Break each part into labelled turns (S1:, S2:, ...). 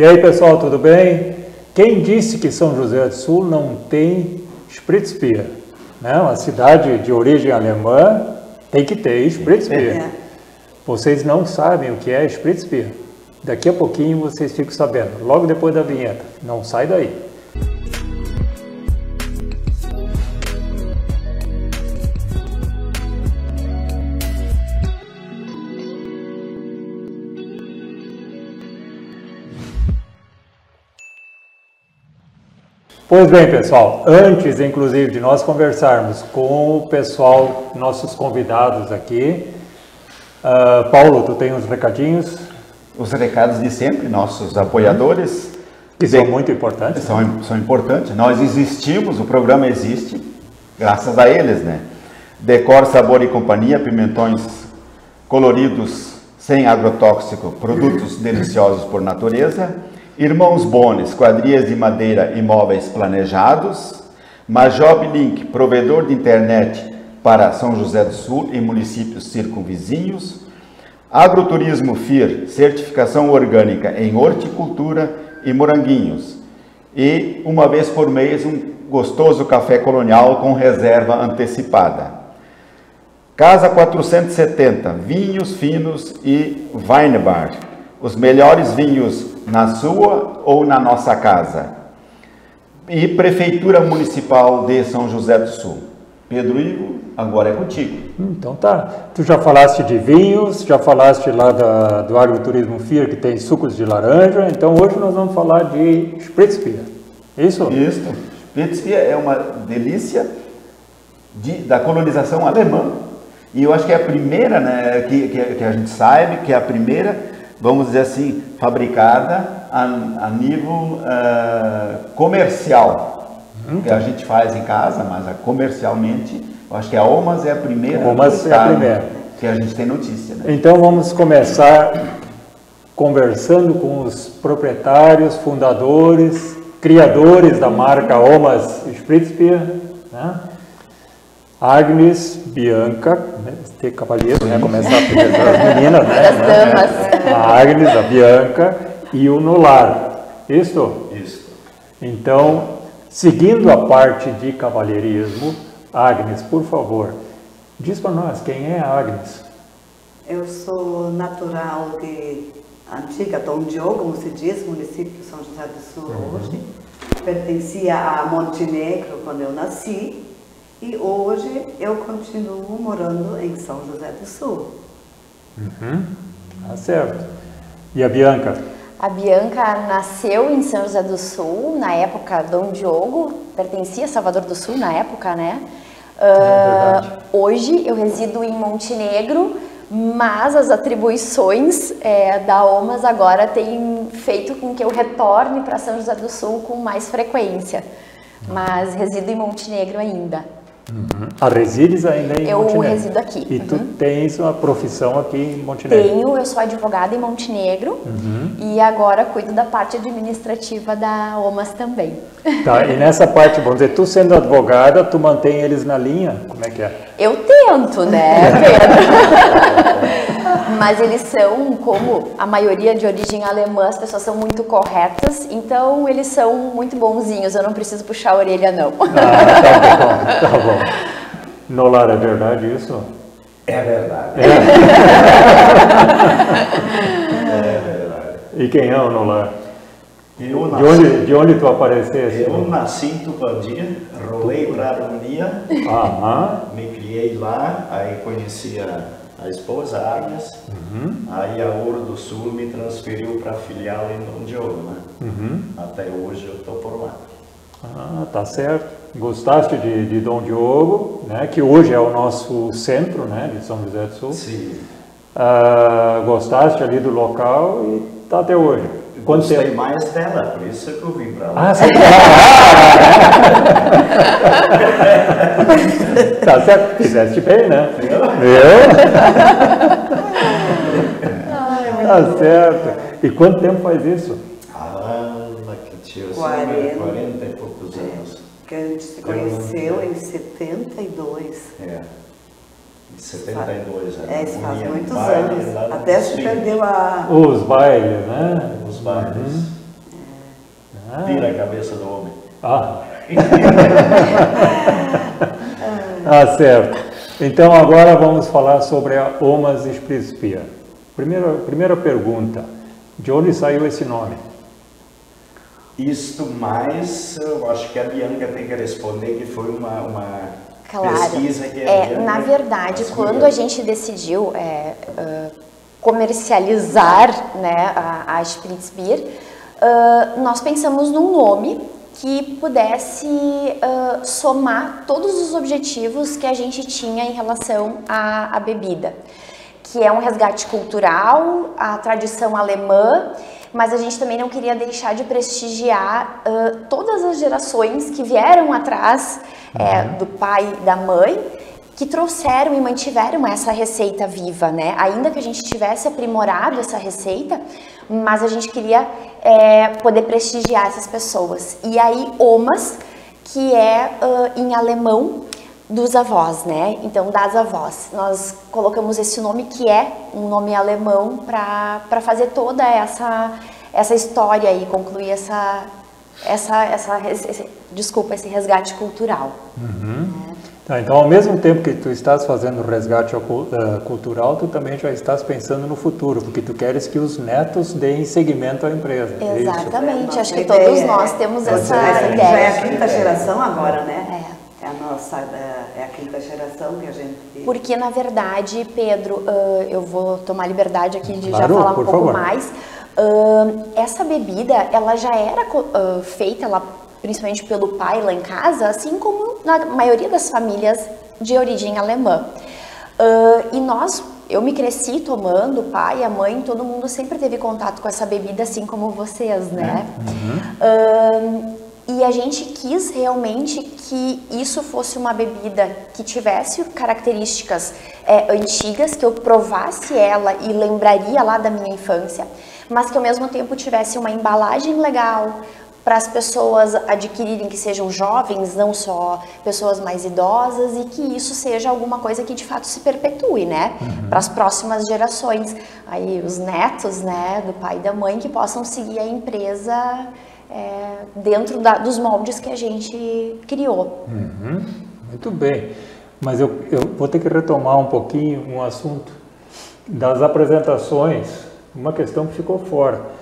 S1: E aí pessoal, tudo bem? Quem disse que São José do Sul não tem Spritzbier? Né? Uma cidade de origem alemã tem que ter Spritzbier. Vocês não sabem o que é Spritzbier? Daqui a pouquinho vocês ficam sabendo, logo depois da vinheta. Não sai daí. Pois bem, pessoal, antes, inclusive, de nós conversarmos com o pessoal, nossos convidados aqui, Paulo, tu tem uns recadinhos?
S2: Os recados de sempre, nossos apoiadores.
S1: Que são muito importantes.
S2: São importantes. Nós existimos, o programa existe, graças a eles, né? Decor, Sabor e Companhia, pimentões coloridos, sem agrotóxico, produtos deliciosos por natureza. Irmãos Bones, quadrias de madeira e móveis planejados. Majob Link, provedor de internet para São José do Sul e municípios circunvizinhos. Agroturismo FIR, certificação orgânica em horticultura e moranguinhos. E, uma vez por mês, um gostoso café colonial com reserva antecipada. Casa 470, vinhos finos e Weinbar. Os melhores vinhos na sua ou na nossa casa. E Prefeitura Municipal de São José do Sul. Pedro Ivo, agora é contigo.
S1: Então tá. Tu já falaste de vinhos, já falaste lá do agroturismo FIR, que tem sucos de laranja. Então hoje nós vamos falar de Spritzbier. Isso?
S2: Isso. Spritzbier é uma delícia da colonização alemã. E eu acho que é a primeira, né, que a gente sabe, que é a primeira, vamos dizer assim, fabricada a nível comercial. Que a gente faz em casa, mas comercialmente, eu acho que a Omas é a primeira.
S1: Omas é a primeira.
S2: Que a gente tem notícia. Né?
S1: Então vamos começar conversando com os proprietários, fundadores, criadores da marca Omas Spritzbier, né? Agnes, Bianca, né? Ter cavalheiro, né? Começar primeiro pelas meninas, né?
S3: As damas.
S1: A Agnes, a Bianca e o Nolar. Isso?
S2: Isso.
S1: Então, seguindo a parte de cavalheirismo, Agnes, por favor, diz para nós, quem é a Agnes?
S4: Eu sou natural de antiga Dom Diogo, como se diz, município de São José do Sul hoje. Pertencia a Montenegro quando eu nasci e hoje eu continuo morando em São José do Sul.
S1: Tá certo. E a Bianca?
S3: A Bianca nasceu em São José do Sul, na época Dom Diogo, pertencia a Salvador do Sul na época, né? Hoje eu resido em Montenegro, mas as atribuições da Omas agora têm feito com que eu retorne para São José do Sul com mais frequência, mas resido em Montenegro ainda.
S1: Resides ainda em Montenegro?
S3: Eu resido aqui.
S1: E tu tens uma profissão aqui em Montenegro?
S3: Tenho, eu sou advogada em Montenegro e agora cuido da parte administrativa da Omas também.
S1: Tá, e nessa parte, vamos dizer, tu sendo advogada, tu mantém eles na linha? Como é que é?
S3: Eu tento, né, Pedro? Mas eles são, como a maioria de origem alemã, as pessoas são muito corretas, então eles são muito bonzinhos, eu não preciso puxar a orelha, não.
S1: Tá bom. Nolar, é verdade isso?
S2: É verdade. É verdade.
S1: E quem é o Nolar? De onde tu apareceste?
S5: Eu nasci em Tupandi, rolei para a harmonia, me criei lá, aí conheci a esposa, Agnes, aí a Ouro do Sul me transferiu para a filial em Dom Diogo, né? Até hoje eu estou por lá.
S1: Tá certo. Gostaste de Dom Diogo, né? Que hoje é o nosso centro, né? De São José do Sul.
S5: Sim.
S1: Gostaste ali do local e tá até hoje. Quanto
S5: Gostei
S1: tempo?
S5: mais dela, por isso que eu vim para lá.
S1: Você tá certo, fizeste bem, né? Tá certo. E quanto tempo faz isso?
S5: Que tio, 40 e poucos anos.
S4: Que a gente se conheceu em 72.
S5: Em 72 anos.
S4: Isso faz muitos anos. Até se perdeu
S1: os bailes, né?
S5: Os bailes. vira a cabeça do homem.
S1: Certo. Então agora vamos falar sobre a Omas Spritzbier. Primeira pergunta, de onde saiu esse nome?
S5: Isto mais, eu acho que a Bianca tem que responder, que foi uma
S3: claro.
S5: Pesquisa que a Bianca...
S3: Na verdade, quando a gente decidiu comercializar, né, a Spritzbier, nós pensamos num nome que pudesse somar todos os objetivos que a gente tinha em relação à bebida, que é um resgate cultural, a tradição alemã, mas a gente também não queria deixar de prestigiar todas as gerações que vieram atrás do pai e da mãe, que trouxeram e mantiveram essa receita viva, né? Ainda que a gente tivesse aprimorado essa receita, mas a gente queria poder prestigiar essas pessoas. E aí, Omas, que é em alemão dos avós, né? Então, das avós. Nós colocamos esse nome, que é um nome alemão, para fazer toda essa história e concluir esse resgate cultural.
S1: Então, ao mesmo tempo que tu estás fazendo o resgate cultural, tu também já estás pensando no futuro, porque tu queres que os netos deem seguimento à empresa.
S3: Exatamente, acho que todos nós temos essa ideia.
S4: Já é a quinta geração agora, né? É a quinta geração que a gente...
S3: Porque, na verdade, Pedro, eu vou tomar liberdade aqui de já falar um pouco
S1: favor.
S3: mais. Essa bebida, ela já era feita, principalmente pelo pai lá em casa, assim como na maioria das famílias de origem alemã. Eu me cresci tomando, o pai, a mãe, todo mundo sempre teve contato com essa bebida, assim como vocês, né? E a gente quis realmente que isso fosse uma bebida que tivesse características antigas, que eu provasse ela e lembraria lá da minha infância, mas que ao mesmo tempo tivesse uma embalagem legal, para as pessoas adquirirem, que sejam jovens, não só pessoas mais idosas, e que isso seja alguma coisa que de fato se perpetue, né? Para as próximas gerações. Aí os netos, né, do pai e da mãe, que possam seguir a empresa dentro dos moldes que a gente criou.
S1: Muito bem. Mas eu vou ter que retomar um pouquinho um assunto das apresentações, uma questão que ficou fora.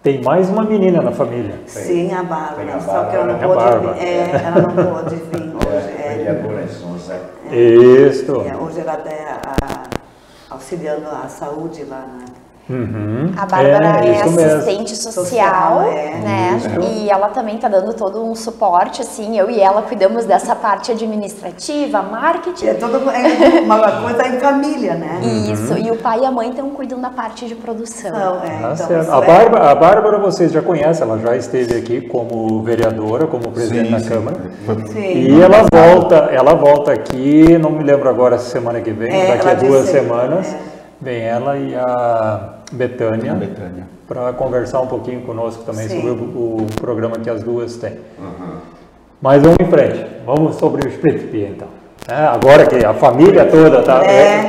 S1: Tem mais uma menina na família.
S4: Sim, a Bárbara, só que ela não pôde vir. Ela não pôde vir hoje.
S1: Isso.
S4: Hoje ela está auxiliando a saúde lá, né?
S3: A Bárbara é assistente social, né?
S1: Isso.
S3: E ela também está dando todo um suporte, assim, eu e ela cuidamos dessa parte administrativa, marketing.
S4: É toda uma coisa em família, né?
S3: Isso, e o pai e a mãe então cuidam da parte de produção.
S1: Certo. A Bárbara vocês já conhecem, ela já esteve aqui como vereadora, como presidente da Câmara.
S4: Sim.
S1: E ela volta aqui, não me lembro agora se semana que vem, daqui a 2 semanas. Vem ela e a Betânia para conversar um pouquinho conosco também sobre o programa que as duas têm. Mas vamos em frente, vamos sobre o Spritzbier então. Agora que a família toda tá.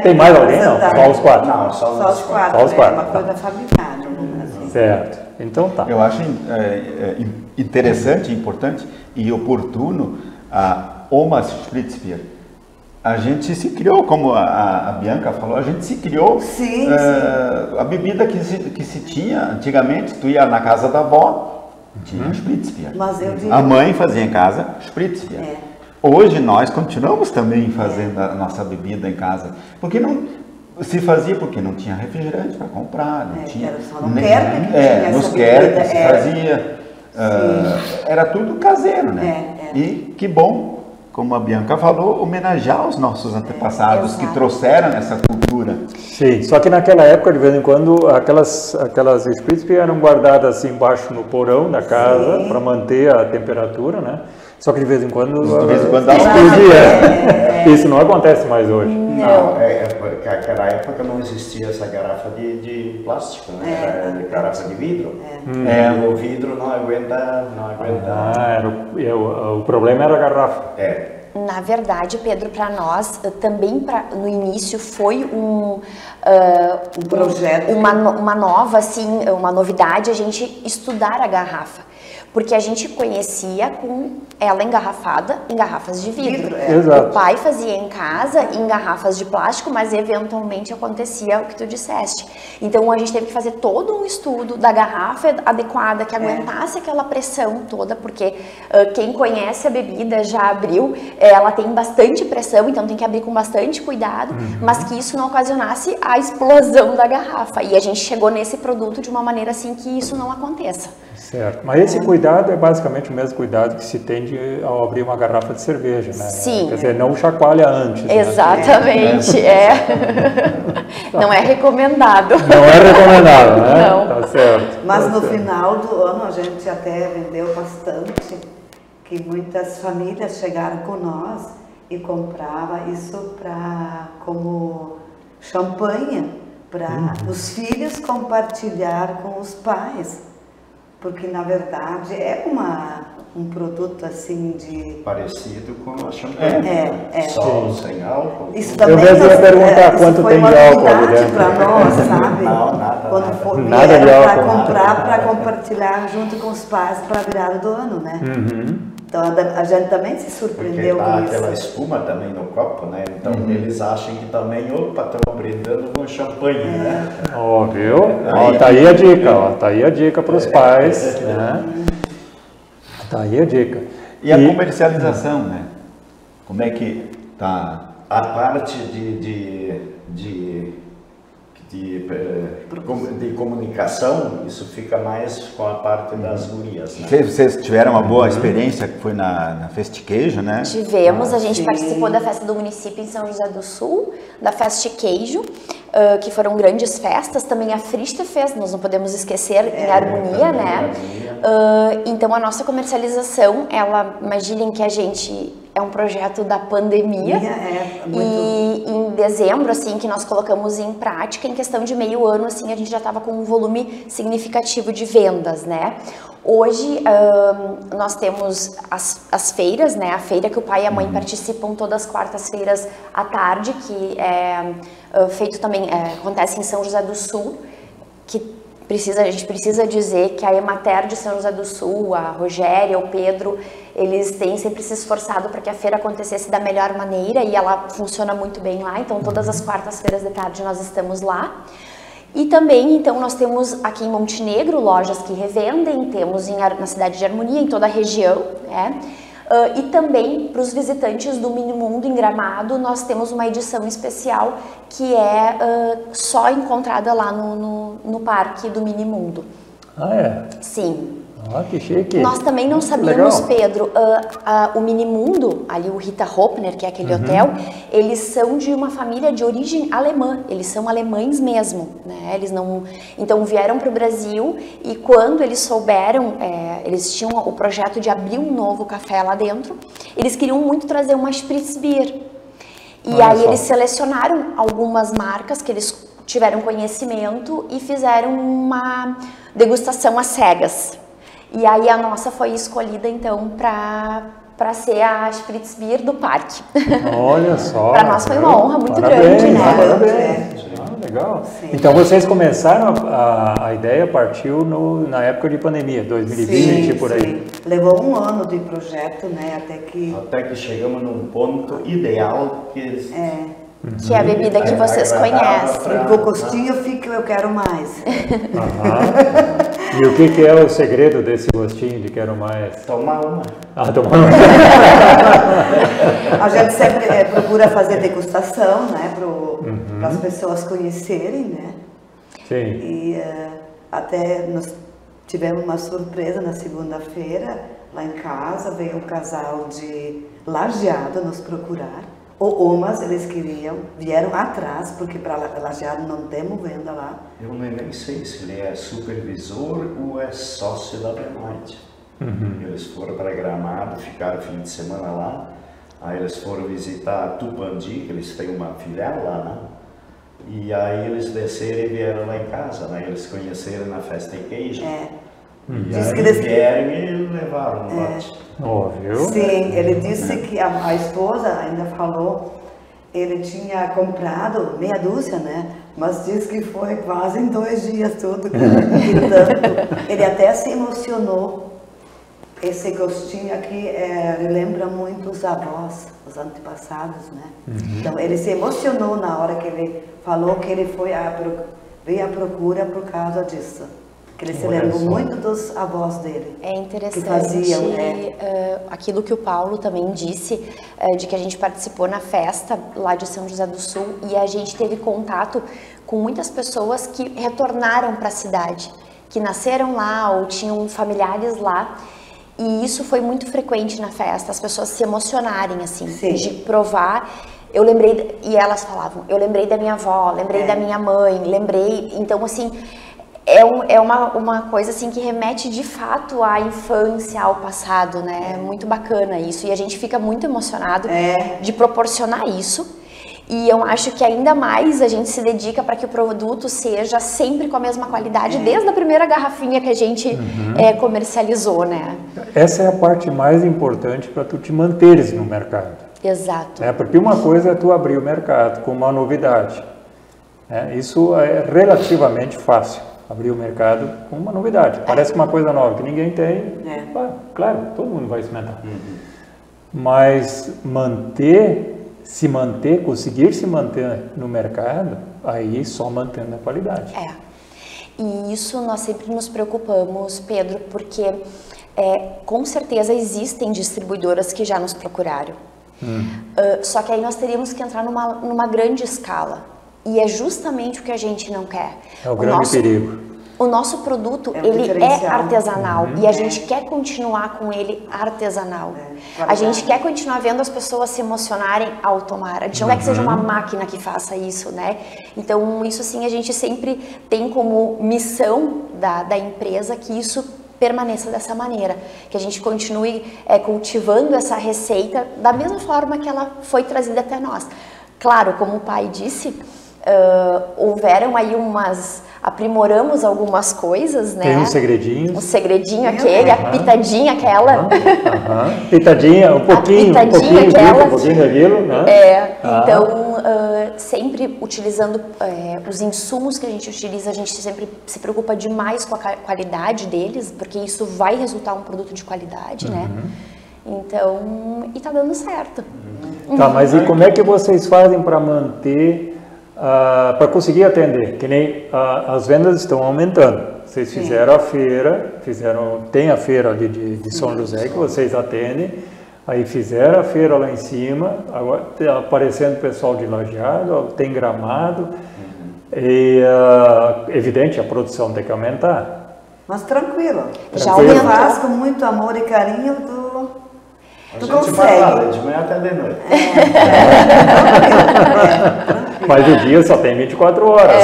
S1: Tem mais alguém? Não, só os 4.
S5: Não, só os 4.
S1: Só os 4.
S4: É uma coisa familiar, assim.
S1: Certo, então tá.
S2: Eu acho interessante, importante e oportuno a Omas Spritzbier. A gente se criou, como a Bianca falou, a gente se criou.
S4: Sim.
S2: A bebida que se tinha antigamente, tu ia na casa da avó, tinha Spritzbier.
S4: Mas eu diria...
S2: A mãe fazia em casa Spritzbier. Hoje nós continuamos também fazendo a nossa bebida em casa. Porque não se fazia porque não tinha refrigerante para comprar, não tinha.
S4: Era só no Kerpen que tinha
S2: nos Kerpen se fazia. Era tudo caseiro, né? E que bom, como a Bianca falou, homenagear os nossos antepassados que trouxeram essa cultura.
S1: Sim, só que naquela época, de vez em quando, aquelas Spritzbier eram guardadas assim embaixo no porão da casa para manter a temperatura, né? Só que de vez em quando explodia. Isso não acontece mais hoje.
S5: Não, naquela época não existia essa garrafa de plástico, né? Era de garrafa de vidro. O vidro não aguenta.
S1: O problema era a garrafa.
S3: Na verdade, Pedro, para nós também no início foi um
S4: projeto,
S3: uma nova, assim, uma novidade a gente estudar a garrafa. Porque a gente conhecia com ela engarrafada em garrafas de vidro.
S1: Exato.
S3: O pai fazia em casa em garrafas de plástico, mas eventualmente acontecia o que tu disseste. Então a gente teve que fazer todo um estudo da garrafa adequada, que aguentasse aquela pressão toda, porque quem conhece a bebida já abriu, ela tem bastante pressão, então tem que abrir com bastante cuidado, mas que isso não ocasionasse a explosão da garrafa. E a gente chegou nesse produto de uma maneira assim que isso não aconteça.
S1: Certo. Mas esse cuidado é basicamente o mesmo cuidado que se tem ao abrir uma garrafa de cerveja, né?
S3: Sim.
S1: Quer dizer, não chacoalha antes.
S3: Exatamente, Não é recomendado.
S1: Não é recomendado, né?
S3: Não.
S1: Tá certo.
S4: Mas no final do ano a gente até vendeu bastante, que muitas famílias chegaram com nós e compravam isso como champanhe para os filhos compartilhar com os pais. Porque, na verdade, é um produto assim de...
S5: Parecido com a champanhe. Só sem álcool.
S4: Isso também
S1: eu mesmo ia perguntar quanto tem de álcool ali dentro.
S4: Para nós, sabe?
S5: Não, nada.
S4: Quando for
S1: Nada de álcool.
S4: para comprar, para compartilhar junto com os pais para a virada do ano, né? Então a gente também se surpreendeu
S5: porque
S4: com isso.
S5: aquela espuma também no copo, né? Então eles acham que também, opa, estão brindando com champanhe, né?
S1: Ó, viu? Ó, tá aí a dica, ó. Tá aí a dica para os pais, né? Tá aí a dica.
S2: E a comercialização, né? Como é que tá?
S5: A parte de comunicação, isso fica mais com a parte das gurias, né?
S2: Vocês tiveram uma boa experiência que foi na Festiqueijo, né?
S3: Tivemos, a gente participou da festa do município em São José do Sul, da Festiqueijo, que foram grandes festas, também a Frista fez, nós não podemos esquecer, em Harmonia, né? Então a nossa comercialização, imaginem que a gente é um projeto da pandemia, e em dezembro, assim, que nós colocamos em prática, em questão de meio ano, assim, a gente já estava com um volume significativo de vendas, né? Hoje, nós temos as feiras, né? A feira que o pai e a mãe participam todas as quartas-feiras à tarde, que é feito também, acontece em São José do Sul, que a gente precisa dizer que a Emater de São José do Sul, a Rogéria, o Pedro, eles têm sempre se esforçado para que a feira acontecesse da melhor maneira e ela funciona muito bem lá, então todas as quartas-feiras de tarde nós estamos lá. E também, então, nós temos aqui em Montenegro lojas que revendem, temos na cidade de Harmonia, em toda a região, né? E também para os visitantes do Minimundo em Gramado, nós temos uma edição especial que é só encontrada lá no parque do Minimundo.
S1: Ah, é?
S3: Sim.
S1: Ah, que chique.
S3: Nós também não sabíamos, Pedro, o Minimundo, ali o Rita Hopner, que é aquele hotel, eles são de uma família de origem alemã, eles são alemães mesmo, né? Eles não, então vieram para o Brasil e quando eles souberam, eles tinham o projeto de abrir um novo café lá dentro, eles queriam muito trazer uma Spritz Beer. E aí eles selecionaram algumas marcas que eles tiveram conhecimento e fizeram uma degustação às cegas. E aí a nossa foi escolhida então para ser a Spritz Beer do parque.
S1: Olha só.
S3: Para nós foi uma honra muito grande, né?
S1: Parabéns. Legal. Sim. Então vocês começaram, a ideia partiu na época de pandemia, 2020, por aí.
S4: Sim. Levou um ano de projeto, né? Até que
S5: chegamos num ponto ideal que
S3: é a bebida que vocês conhecem.
S4: O gostinho fica, eu quero mais.
S1: E o que é o segredo desse gostinho de quero mais?
S5: Tomar uma.
S1: Tomar uma.
S4: A gente sempre procura fazer degustação, né? Para as pessoas conhecerem, né?
S1: Sim.
S4: E até nós tivemos uma surpresa na segunda-feira, lá em casa, veio um casal de Lajeado nos procurar. Mas eles vieram atrás, porque para Lajeado não temos venda lá.
S5: Eu nem sei se ele é supervisor ou é sócio da Bemite. Eles foram para Gramado, ficaram o fim de semana lá. Aí eles foram visitar Tupandi, que eles têm uma filial lá, né? E aí eles desceram e vieram lá em casa, né? Eles conheceram na festa de queijo. E aí eles vieram e levaram um lote.
S1: Viu?
S4: Sim, ele disse que a esposa ainda falou, ele tinha comprado meia dúzia, né? Mas disse que foi quase em 2 dias tudo. Ele até se emocionou esse gostinho aqui lembra muito os avós, os antepassados, né? Então ele se emocionou na hora que ele falou que ele veio à procura por causa disso. Que ele se lembrou muito dos avós dele.
S3: É interessante
S4: que faziam,
S3: aquilo que o Paulo também disse, de que a gente participou na festa lá de São José do Sul e a gente teve contato com muitas pessoas que retornaram para a cidade, que nasceram lá ou tinham familiares lá. E isso foi muito frequente na festa, as pessoas se emocionarem, assim,
S4: Sim.
S3: de provar. Eu lembrei, e elas falavam, eu lembrei da minha avó, lembrei da minha mãe, lembrei, então assim... É uma coisa assim que remete de fato à infância, ao passado, né? É muito bacana isso e a gente fica muito emocionado de proporcionar isso. E eu acho que ainda mais a gente se dedica para que o produto seja sempre com a mesma qualidade, desde a primeira garrafinha que a gente comercializou, né?
S1: Essa é a parte mais importante para tu te manteres no mercado.
S3: Exato.
S1: Porque uma coisa é tu abrir o mercado com uma novidade. Isso é relativamente fácil. Abrir o mercado com uma novidade. Parece uma coisa nova que ninguém tem. Claro, todo mundo vai experimentar. Mas conseguir se manter no mercado, aí só mantendo a qualidade.
S3: E isso nós sempre nos preocupamos, Pedro, porque com certeza existem distribuidoras que já nos procuraram. Só que aí nós teríamos que entrar numa grande escala. E é justamente o que a gente não quer.
S1: É o grande perigo.
S3: O nosso produto, ele é artesanal e a gente quer continuar com ele artesanal. A gente quer continuar vendo as pessoas se emocionarem ao tomar. A gente não quer que seja uma máquina que faça isso, né? Então, isso sim, a gente sempre tem como missão da empresa que isso permaneça dessa maneira, que a gente continue cultivando essa receita da mesma forma que ela foi trazida até nós. Claro, como o pai disse, houveram aí aprimoramos algumas coisas, né?
S1: Tem uns segredinhos.
S3: O segredinho aquele, a pitadinha aquela.
S1: Pitadinha, um pouquinho daquilo, né?
S3: Então, sempre utilizando os insumos que a gente utiliza, a gente sempre se preocupa demais com a qualidade deles, porque isso vai resultar um produto de qualidade, né? Então, e tá dando certo.
S1: Tá, mas e como é que vocês fazem para manter, para conseguir atender? Que nem as vendas estão aumentando. Vocês fizeram a feira, tem a feira ali de São José que vocês atendem, aí fizeram a feira lá em cima, agora está aparecendo o pessoal de Lajeado, tem Gramado, e evidente, a produção tem que aumentar.
S4: Mas tranquilo.
S3: Já aumentou.
S4: Faz com muito amor e carinho
S5: a gente vai lá, de manhã até de noite.
S1: Mas o dia só tem 24 horas.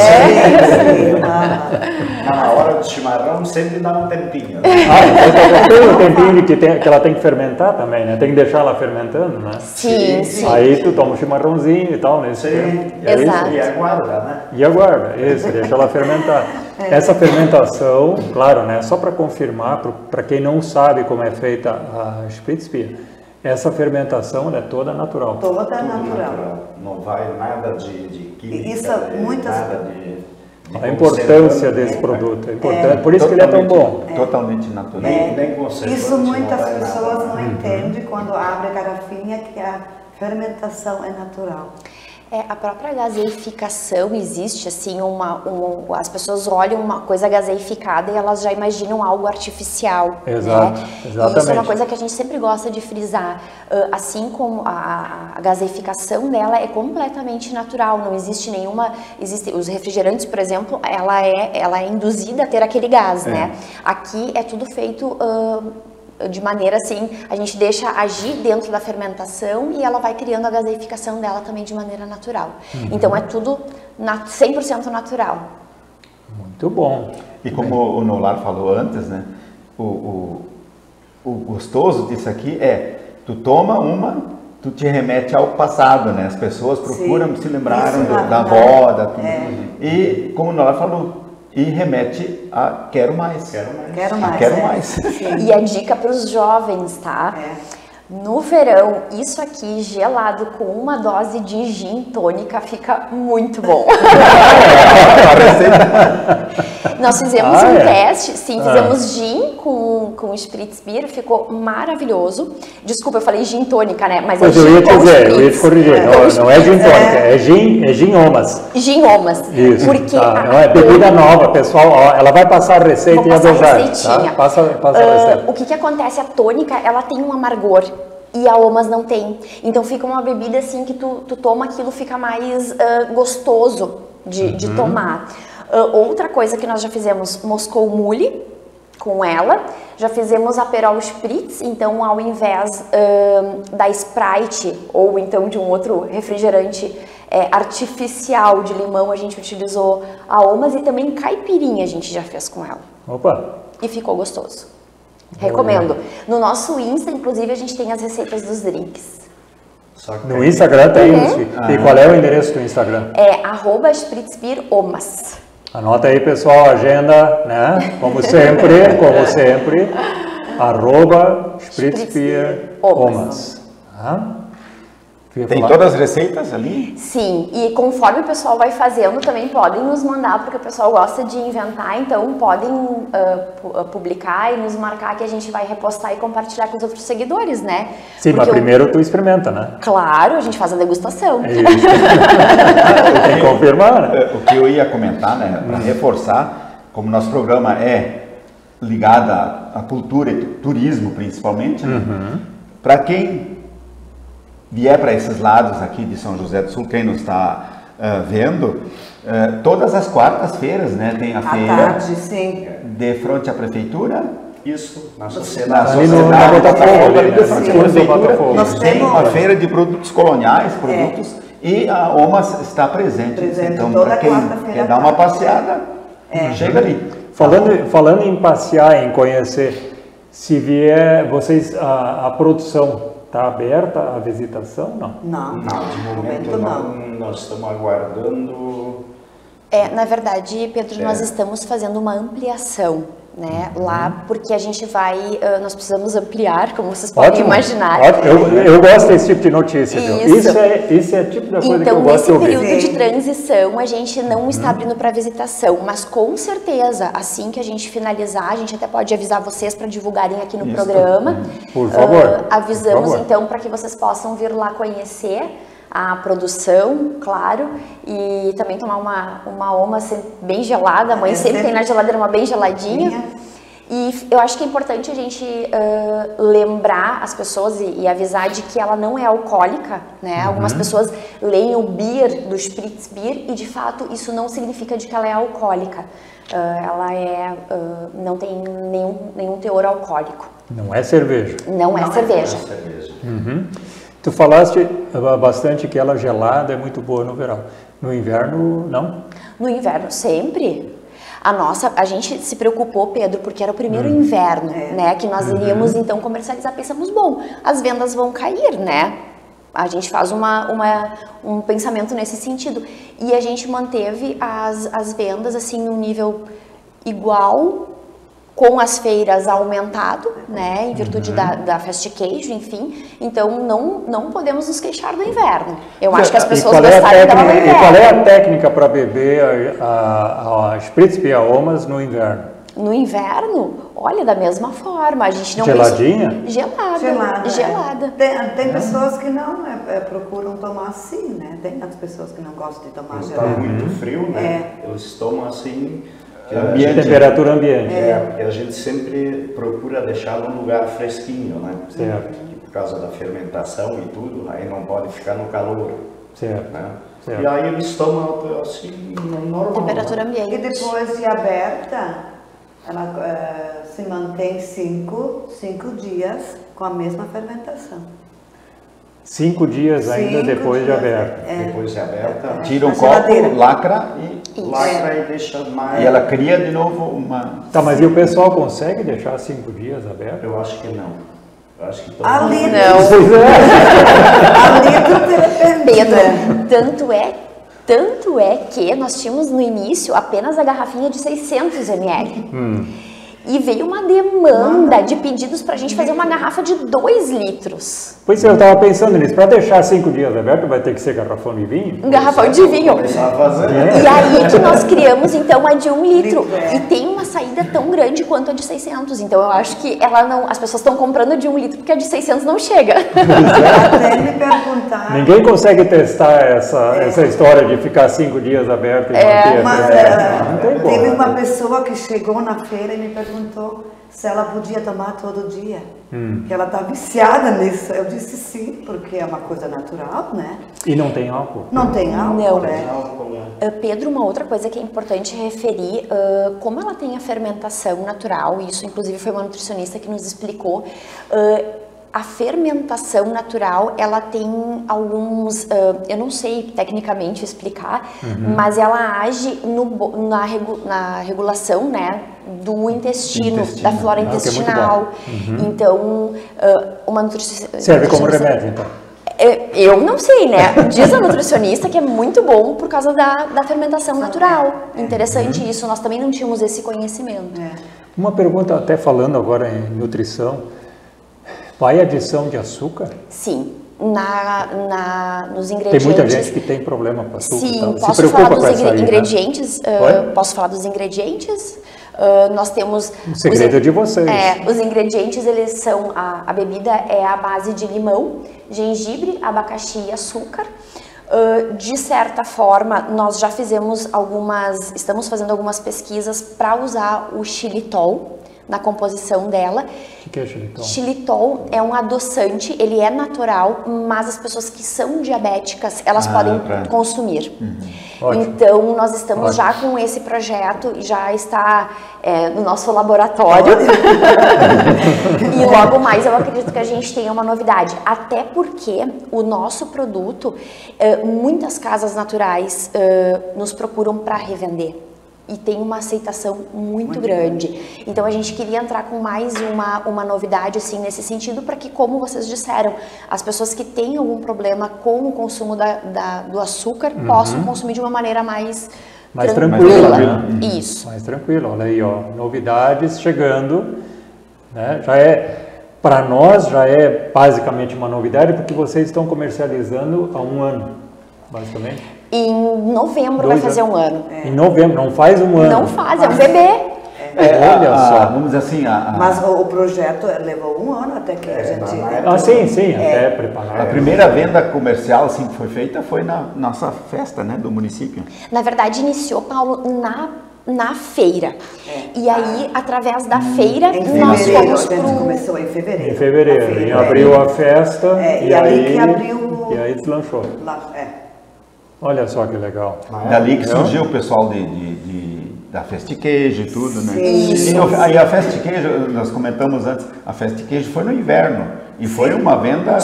S5: Na hora do chimarrão sempre dá um tempinho.
S1: Então tem um tempinho que ela tem que fermentar também, né? Tem que deixar ela fermentando, né?
S3: Sim.
S1: Aí tu toma um chimarrãozinho e tal, nesse tempo.
S3: Exato.
S5: E aguarda, né?
S1: E aguarda, isso, deixa ela fermentar. Essa fermentação, claro, né? Só para confirmar, para quem não sabe como é feita a Spätbier, essa fermentação é toda natural.
S4: Toda natural.
S5: Não vai nada de química,
S4: Isso,
S5: nada de
S1: a importância desse produto, é importante, por isso que ele é tão bom.
S2: Totalmente natural.
S5: Nem conservante,
S4: Isso muitas
S5: não vai
S4: pessoas
S5: nada.
S4: não entendem quando abre a garrafinha que a fermentação é natural.
S3: A própria gaseificação existe, assim, as pessoas olham uma coisa gaseificada e elas já imaginam algo artificial.
S1: Exato,
S3: né?
S1: exatamente.
S3: E isso é uma coisa que a gente sempre gosta de frisar. Assim como a gaseificação dela é completamente natural, não existe nenhuma... Os refrigerantes, por exemplo, ela é induzida a ter aquele gás, né? Aqui é tudo feito... de maneira assim, a gente deixa agir dentro da fermentação e ela vai criando a gaseificação dela também de maneira natural. Então é tudo 100% natural.
S1: Muito bom.
S2: E como o Nolar falou antes, né? O gostoso disso aqui tu toma tu te remete ao passado, né? As pessoas procuram se lembrarem da avó, da tudo. E como o Nolar falou, e remete a quero mais. Quero mais.
S3: E a dica para os jovens, tá? No verão, isso aqui gelado com uma dose de gin tônica fica muito bom. Nós fizemos um teste, fizemos gin com o Spritz Beer, ficou maravilhoso. Desculpa, eu falei gin tônica, né? Mas
S1: pois
S3: é
S1: eu ia
S3: gin
S1: dizer,
S3: com
S1: eu ia te corrigir. Não é gin tônica, é gin Omas.
S3: Gin Omas.
S1: Isso,
S3: Porque
S1: tá. É bebida nova, pessoal. Ó, ela vai passar a receita e a dosagem.
S3: Receitinha.
S1: Tá? Passa a receita.
S3: O que acontece? A tônica, ela tem um amargor. E a Omas não tem. Então fica uma bebida assim que tu toma aquilo, fica mais gostoso de tomar. Outra coisa que nós já fizemos, Moscou Mule com ela. Já fizemos Aperol Spritz, então ao invés da Sprite ou então de um outro refrigerante artificial de limão, a gente utilizou a Omas, e também caipirinha a gente já fez com ela.
S1: Opa!
S3: E ficou gostoso. Recomendo. No nosso Insta, inclusive, a gente tem as receitas dos drinks.
S1: No Instagram tem isso. E qual é o endereço do Instagram?
S3: É @SpritzBeerOmas.
S1: Anota aí, pessoal, a agenda, né? Como sempre, @SpritzBeerOmas.
S2: Tem todas as receitas ali?
S3: Sim, e conforme o pessoal vai fazendo, também podem nos mandar, porque o pessoal gosta de inventar, então podem publicar e nos marcar, que a gente vai repostar e compartilhar com os outros seguidores, né?
S1: Sim, porque mas primeiro tu experimenta, né?
S3: Claro, a gente faz a degustação.
S1: É isso. Tem que confirmar, né?
S2: O que eu ia comentar, né, para reforçar, como nosso programa é ligado à cultura e turismo, principalmente, para quem vier para esses lados aqui de São José do Sul, quem nos está vendo, todas as quartas-feiras, né, tem a feira
S4: tarde, sim.
S2: De frente à prefeitura.
S5: Isso, na sociedade.
S1: Ali no Botafogo, ali de frente à prefeitura,
S2: nós temos uma feira de produtos coloniais, e a Omas está presente. Então, para quem quer dar uma passeada, chega ali.
S1: Falando em passear, em conhecer, se vier vocês, a produção está aberta a visitação?
S4: Não,
S5: de momento não. Nós estamos aguardando.
S3: Na verdade, Pedro, nós estamos fazendo uma ampliação, né? Lá, porque a gente nós precisamos ampliar, como vocês podem imaginar.
S1: Ótimo. Eu gosto desse tipo de notícia, viu? Isso é tipo da coisa que eu gosto de ouvir.
S3: Então, nesse período de transição, a gente não está abrindo para visitação, mas com certeza, assim que a gente finalizar, a gente até pode avisar vocês para divulgarem aqui no programa.
S1: Por favor.
S3: Avisamos, então, para que vocês possam vir lá conhecer a produção, claro, e também tomar uma Oma bem gelada. A mãe sempre tem na geladeira uma bem geladinha. E eu acho que é importante a gente lembrar as pessoas e avisar de que ela não é alcoólica, né? Algumas pessoas leem o beer do Spritz Beer e de fato isso não significa de que ela é alcoólica. Ela não tem nenhum teor alcoólico.
S1: Não é cerveja.
S3: Não é cerveja.
S1: Tu falaste bastante que ela gelada é muito boa no verão. No inverno, não?
S3: No inverno, sempre. A gente se preocupou, Pedro, porque era o primeiro inverno, né? Que nós iríamos, então, comercializar. Pensamos, bom, as vendas vão cair, né? A gente faz um pensamento nesse sentido. E a gente manteve as vendas, assim, num nível igual, com as feiras aumentado, né, em virtude da Fast Queijo, enfim. Então, não podemos nos queixar do inverno. Eu acho que as pessoas gostaram dela no inverno.
S1: E qual é a técnica para beber a Spritz Beer Omas no inverno?
S3: No inverno? Olha, da mesma forma. A gente não
S1: geladinha?
S3: Gelada.
S4: Tem pessoas que não procuram tomar assim, né? Tem as pessoas que não gostam de tomar gelada.
S5: Está muito frio, né? Eles tomam assim...
S1: Temperatura ambiente.
S5: Porque a gente sempre procura deixar num lugar fresquinho, né?
S1: Certo.
S5: Por causa da fermentação e tudo, aí não pode ficar no calor.
S1: Certo.
S5: Né?
S1: Certo.
S5: E aí eles tomam assim, normal.
S3: Temperatura ambiente.
S4: E depois de aberta, ela se mantém 5 dias com a mesma fermentação.
S1: 5 dias ainda depois de aberta.
S5: Depois de aberta,
S2: tira um copo, lacra e
S5: deixa mais.
S2: E ela cria de novo uma.
S1: Tá, mas e o pessoal consegue deixar 5 dias aberto?
S5: Eu acho que não. Eu acho que todo
S4: Ali
S5: mundo...
S4: Ali
S3: Pedro, tanto é que nós tínhamos no início apenas a garrafinha de 600 ml. E veio uma demanda de pedidos para a gente fazer uma garrafa de 2 litros.
S1: Pois eu estava pensando nisso, para deixar 5 dias aberto vai ter que ser garrafão de vinho?
S3: Um garrafão de vinho. E aí que nós criamos então a de 1 litro. E tem uma saída tão grande quanto a de 600. Então eu acho que ela não, as pessoas estão comprando de 1 litro porque a de 600 não chega.
S4: Até me perguntar.
S1: Ninguém consegue testar essa história de ficar 5 dias aberto e manter
S4: Mas
S1: não tem como.
S4: teve uma pessoa que chegou na feira e me perguntou se ela podia tomar todo dia. Que ela está viciada nisso. Eu disse sim, porque é uma coisa natural, né?
S1: E não tem álcool?
S4: Não tem álcool,
S3: Não.
S4: né?
S3: Pedro, uma outra coisa que é importante referir, como ela tem a fermentação natural, isso inclusive foi uma nutricionista que nos explicou, a fermentação natural, ela tem alguns, eu não sei tecnicamente explicar, mas ela age na regulação, né, do intestino, da flora intestinal. Então, uma nutricionista...
S1: Serve como remédio, então?
S3: Eu não sei, né? Diz a nutricionista que é muito bom por causa da fermentação natural. Interessante isso, nós também não tínhamos esse conhecimento.
S1: Uma pergunta, até falando agora em nutrição, vai adição de açúcar?
S3: Sim. Nos ingredientes...
S1: Tem muita gente que tem problema com açúcar.
S3: Sim,
S1: se
S3: posso falar dos
S1: ingredientes?
S3: Posso falar dos ingredientes? Nós temos...
S1: O segredo é de vocês.
S3: Os ingredientes, eles são... A bebida é a base de limão, gengibre, abacaxi e açúcar. De certa forma, nós já estamos fazendo algumas pesquisas para usar o xilitol na composição dela.
S1: O que é xilitol?
S3: Xilitol é um adoçante, ele é natural, mas as pessoas que são diabéticas, elas podem consumir. Então, nós estamos já com esse projeto, já está no nosso laboratório. E logo mais eu acredito que a gente tenha uma novidade. Até porque o nosso produto, muitas casas naturais nos procuram para revender. E tem uma aceitação muito grande. Então a gente queria entrar com mais uma novidade assim nesse sentido, para que, como vocês disseram, as pessoas que têm algum problema com o consumo do açúcar possam consumir de uma maneira mais tranquila. Isso.
S1: Mais tranquilo. Olha aí, ó, novidades chegando, né? Para nós já é basicamente uma novidade, porque vocês estão comercializando há 1 ano, basicamente.
S3: Em novembro vai fazer 1 ano.
S1: Em novembro, não faz 1 ano.
S3: Não faz, é um bebê.
S1: Olha só.
S2: Vamos dizer assim...
S4: Mas o projeto levou 1 ano até que a gente...
S1: Sim, até preparar.
S2: A primeira venda comercial assim, que foi feita foi na nossa festa, né, do município.
S3: Na verdade, iniciou, Paulo, na feira. E aí, através da feira, nós fomos
S4: pro... A gente começou em fevereiro.
S1: Em fevereiro. Em abril a festa.
S4: E aí que abriu...
S1: E aí deslanchou. Olha só que legal.
S2: Dali que surgiu o pessoal da Festa Queijo e tudo, né?
S3: Isso.
S2: Aí a Festa Queijo, nós comentamos antes, a Festa Queijo foi no inverno. E foi uma venda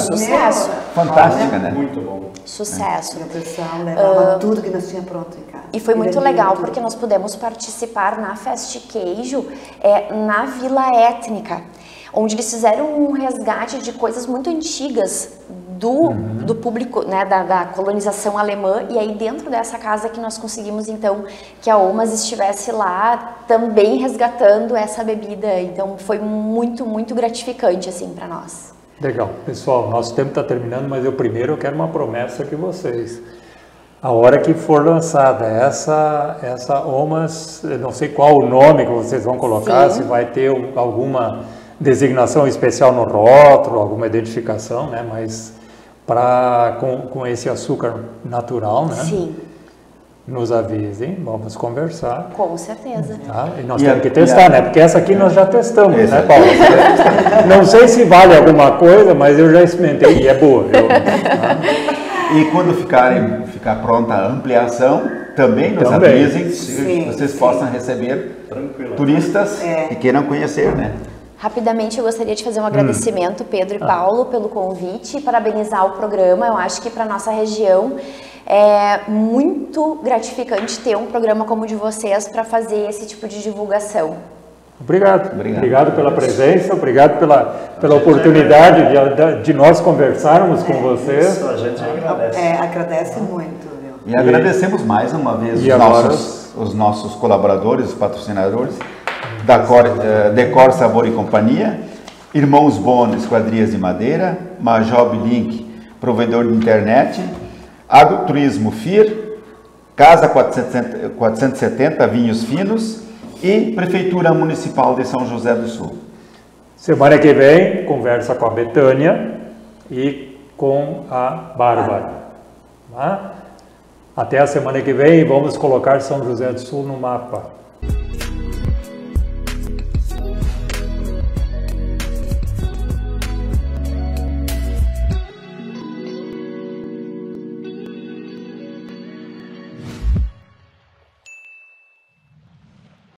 S2: fantástica, né?
S5: Muito bom.
S3: Sucesso.
S4: E o pessoal levava tudo que nós tínhamos pronto em casa.
S3: E foi muito legal, porque nós pudemos participar na Festa Queijo, na Vila Étnica, onde eles fizeram um resgate de coisas muito antigas do público, né, da colonização alemã, e aí dentro dessa casa que nós conseguimos então que a OMAS estivesse lá também resgatando essa bebida. Então foi muito, muito gratificante assim para nós.
S1: Legal. Pessoal, nosso tempo está terminando, mas eu quero uma promessa de vocês. A hora que for lançada essa OMAS, eu não sei qual o nome que vocês vão colocar, se vai ter alguma designação especial no rótulo, alguma identificação, né? Mas com esse açúcar natural, né?
S3: Sim.
S1: Nos avisem, vamos conversar.
S3: Com certeza.
S1: Tá? E nós temos que testar, né? Porque essa aqui nós já testamos, né, Paulo? Não sei se vale alguma coisa, mas eu já experimentei e é boa.
S2: E quando ficar pronta a ampliação, também nos avisem, se vocês possam receber turistas que queiram conhecer, né?
S3: Rapidamente, eu gostaria de fazer um agradecimento, Pedro e Paulo, pelo convite, parabenizar o programa. Eu acho que para nossa região é muito gratificante ter um programa como o de vocês para fazer esse tipo de divulgação.
S1: Obrigado pela presença, obrigado pela oportunidade de nós conversarmos com vocês.
S5: Isso, a gente agradece.
S4: Agradece muito.
S2: E agradecemos mais uma vez os nossos colaboradores, os patrocinadores. Decor Sabor e Companhia, Irmãos Bon, Esquadrias de Madeira, Majob Link, provedor de internet, Agroturismo FIR, Casa 470, Vinhos Finos e Prefeitura Municipal de São José do Sul.
S1: Semana que vem, conversa com a Betânia e com a Bárbara. Tá? Até a semana que vem, vamos colocar São José do Sul no mapa.